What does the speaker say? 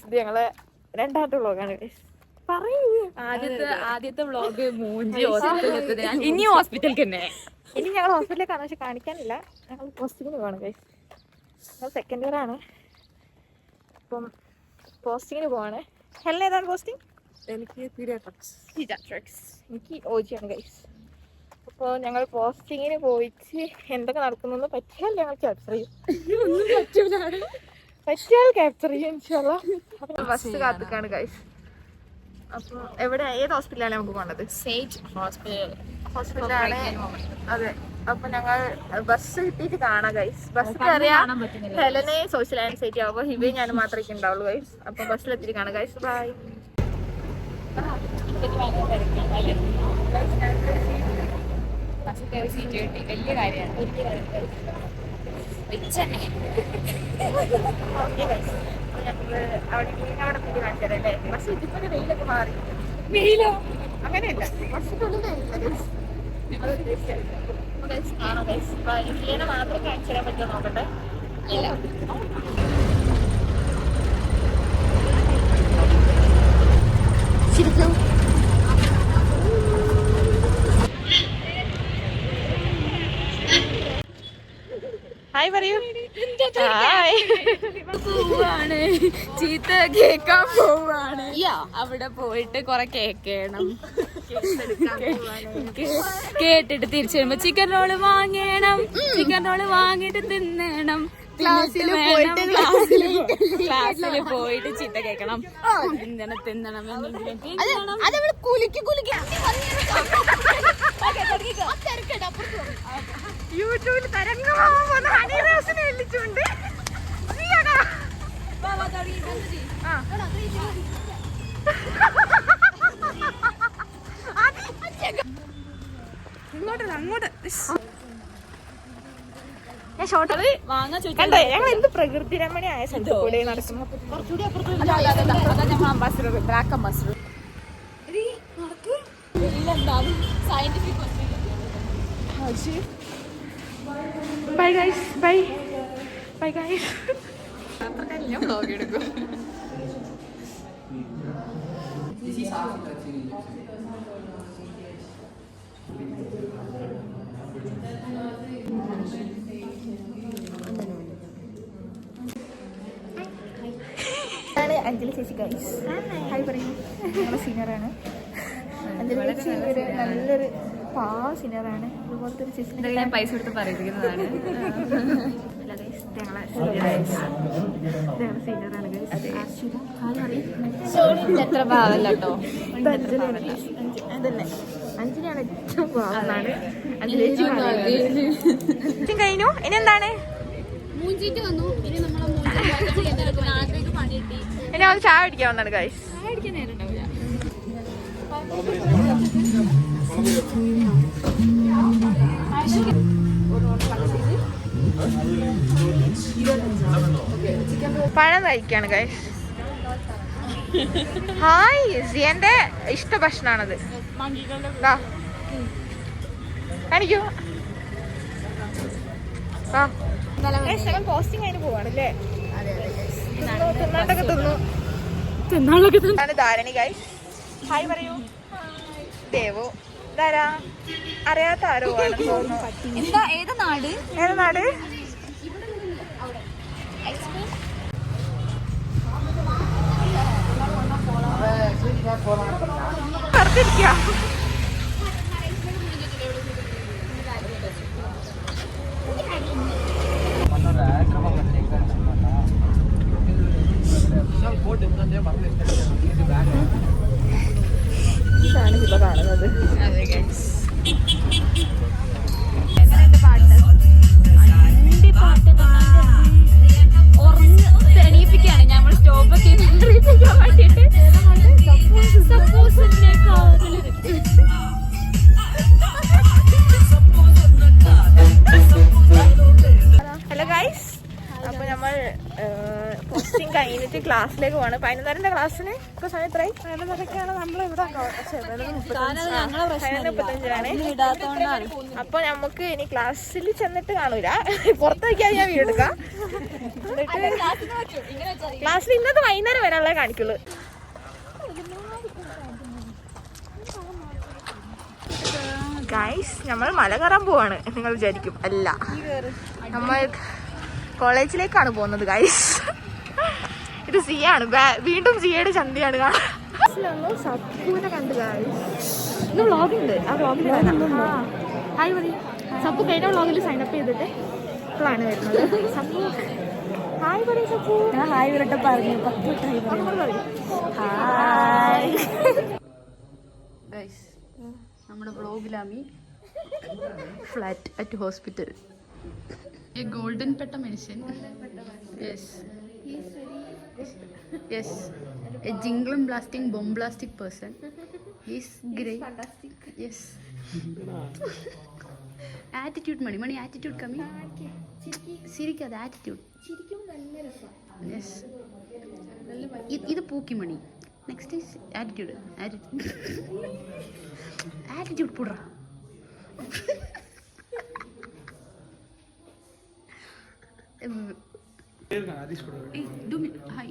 ഇത് ഞങ്ങളെ രണ്ടാമത്തെ വ്ളോഗാണ് ഗൈസ്. ആദ്യത്തെ വ്ളോഗ് മൂഞ്ചി ഹോസ്പിറ്റലിൽ ഇനി ഹോസ്പിറ്റലിൽ തന്നെ. ഇനി ഞങ്ങൾ ഹോസ്പിറ്റലിലേക്കാണ്, പക്ഷെ കാണിക്കാനില്ല. ഞങ്ങൾ പോസ്റ്റിങ്ങിന് പോവാണ് ഗൈസ്. ഞങ്ങൾ സെക്കൻഡ് ഇയർ ആണ്, അപ്പം പോസ്റ്റിങ്ങിന് പോവാണ്. ഹെലൻ ഏതാണ് പോസ്റ്റിംഗ്? എനിക്ക് പീഡിയാട്രിക്സ്. എനിക്ക് OG ആണ് ഗൈസ്. അപ്പോൾ ഞങ്ങൾ പോസ്റ്റിങ്ങിന് പോയിട്ട് എന്തൊക്കെ നടക്കുന്നു പറ്റിയാൽ ഞങ്ങൾ ക്യാപ്ചർ ചെയ്യും. പറ്റിയാൽ ക്യാപ്ചർ ചെയ്യും ഇൻഷാല്ലാ. അപ്പോൾ ബസ് കാത്തിക്കാണ് ഗൈസ്. അപ്പോൾ എവിടെ ഏത് ഹോസ്പിറ്റലാണ് നമുക്ക് പോകേണ്ടത്? സേജ് ഹോസ്പിറ്റലാണ്. അതെ, അപ്പൊ ഞങ്ങൾ ബസ് കിട്ടിയിട്ട് കാണാം ഗൈസ്. ബസ് കയറിയാ ഹെലനെ സോഷ്യൽ ആൻസൈറ്റി ആവുമ്പോൾ ഹിബയും ഞാൻ മാത്രമേ ഉണ്ടാവുള്ളൂ ഗൈസ്. അപ്പൊ ബസ്സിലെത്തിയിട്ട് കാണാം ഗൈസ്. ബൈ. സീറ്റ് കിട്ടി, വലിയ കാര്യമാണ്. ബസ് ഇതിപ്പോ വെയിലൊക്കെ മാറി. വെയിലോ? അങ്ങനെയല്ല, ബസ്സിനുള്ളിൽ മാത്രം കാണിച്ചു തരാൻ പറ്റുമോ നോക്കട്ടെ. ശരിക്കും ഹായ് പറയൂ. പോവാണ്, ചീത്ത കേക്കാൻ പോവാണ്. അവിടെ പോയിട്ട് കൊറേ കേക്കണം. കേട്ടിട്ട് തിരിച്ചു വരുമ്പോ ചിക്കൻ റോള് വാങ്ങണം, ചിക്കൻ റോള് വാങ്ങിട്ട് തിന്നണം. ക്ലാസ്സിൽ പോയിട്ട് ചീത്ത കേക്കണം. തിന്നണം യൂട്യൂബിൽ തരംഗമാവുന്ന ഹണിറാസിനെ വിളിച്ചുകൊണ്ട് അങ്ങോട്ട് ഞങ്ങൾ എന്ത് പ്രകൃതി രമണിയായ സ്ഥലത്ത് കൂടെ നടക്കുന്നു. Black ambassador. Bye guys, bye bye guys. Vlog എടുക്കും. അഞ്ജലി ചേച്ചി ഗൈസ്. ഹായ് പറയൂ. ഞങ്ങളുടെ സീനിയറാണ് അഞ്ജലി ചേച്ചി. ഒരു നല്ലൊരു പാവ സീനിയറാണ്. അതുപോലത്തെ ഒരു ചേച്ചി ഞാൻ പൈസ കൊടുത്ത് പറയുന്നതാണ്. എത്ര പാവല്ല കേട്ടോ. അതന്നെ അഞ്ജലിയാണ് ഏറ്റവും പാവമാണ്. അഞ്ജലി ചേച്ചി കഴിഞ്ഞു. ഇനി എന്താണ്? ഇനി അവന് ചായ പിടിക്കാവുന്നതാണ് ഗൈസ്. പഴം കഴിക്കാണ് ഗൈസ്. ഹായ്, സിയന്റെ ഇഷ്ട ഭക്ഷണാണത്. കാണിക്കൂ. പോസ്റ്റിംഗ് അതിന് പോവാണല്ലേ. തിന്നാണ്ടൊക്കെ തിന്നു. ധാരണി ഗൈസ്. ഹായ് പറയൂ. ദേവു ധാരാ അറിയാത്ത ആരോ ആണെന്ന് തോന്നുന്നു. ഏത് നാട്? ഏത് നാട്? പുറത്തിരിക്കുക. ഇതാണ് ഇപ്പൊ കാണുന്നത്. എണീപ്പിക്കാണ് ഞമ്മൾ സ്റ്റോപ്പൊക്കെ എണീപ്പിക്കാൻ വേണ്ടിട്ട്. കഴിഞ്ഞിട്ട് ക്ലാസ്സിലേക്ക് പോവാണ്. 11:30 ക്ലാസ്സിന് ഇപ്പൊ സമയം എത്രയായി? 11:30 നമ്മളിവിടെ 11:35. അപ്പൊ നമുക്ക് ഇനി ക്ലാസ്സിൽ ചെന്നിട്ട് കാണൂല, പുറത്ത് വയ്ക്കാതെ ഞാൻ വീഡിയോ എടുക്കാം. ക്ലാസ്സിൽ ഇന്നത്തെ വൈകുന്നേരം വരാനുള്ളത് കാണിക്കുള്ളൂ. ഗൈസ്, നമ്മൾ മല കയറാൻ പോവാണ്. നിങ്ങൾ വിചാരിക്കും അല്ല, നമ്മൾ കോളേജിലേക്കാണ് പോകുന്നത് ഗൈസ്. ഇത് സിയാണ്, വീണ്ടും സിയുടെ ചന്തയാണ് കാണാൻ. സപ്പുവിനെ കണ്ടു ഗൈസ്. ഇന്ന് വ്ളോഗുണ്ട്, ആ വ്ളോഗിൽ ഹായ് മതി. സപ്പു കഴിഞ്ഞ വ്ളോഗിൽ സൈനപ്പ് ചെയ്തിട്ട് ഇപ്പോഴാണ് വരുന്നത്. സപ്പു ഹായ് പറയും. സപ്പു ഹായ് വരട്ടെ പറഞ്ഞു. ഹായ് ഗൈസ്, നമ്മുടെ വ്ളോഗിലാമി flat at hospital. A golden petta medicine. Yes. Yes. A jingle blasting, bomb blasting person. He's great. Fantastic. Yes. Attitude money attitude coming. Sirikada attitude. Yes. This pooky money. Next is attitude. Attitude pura. Do me hi.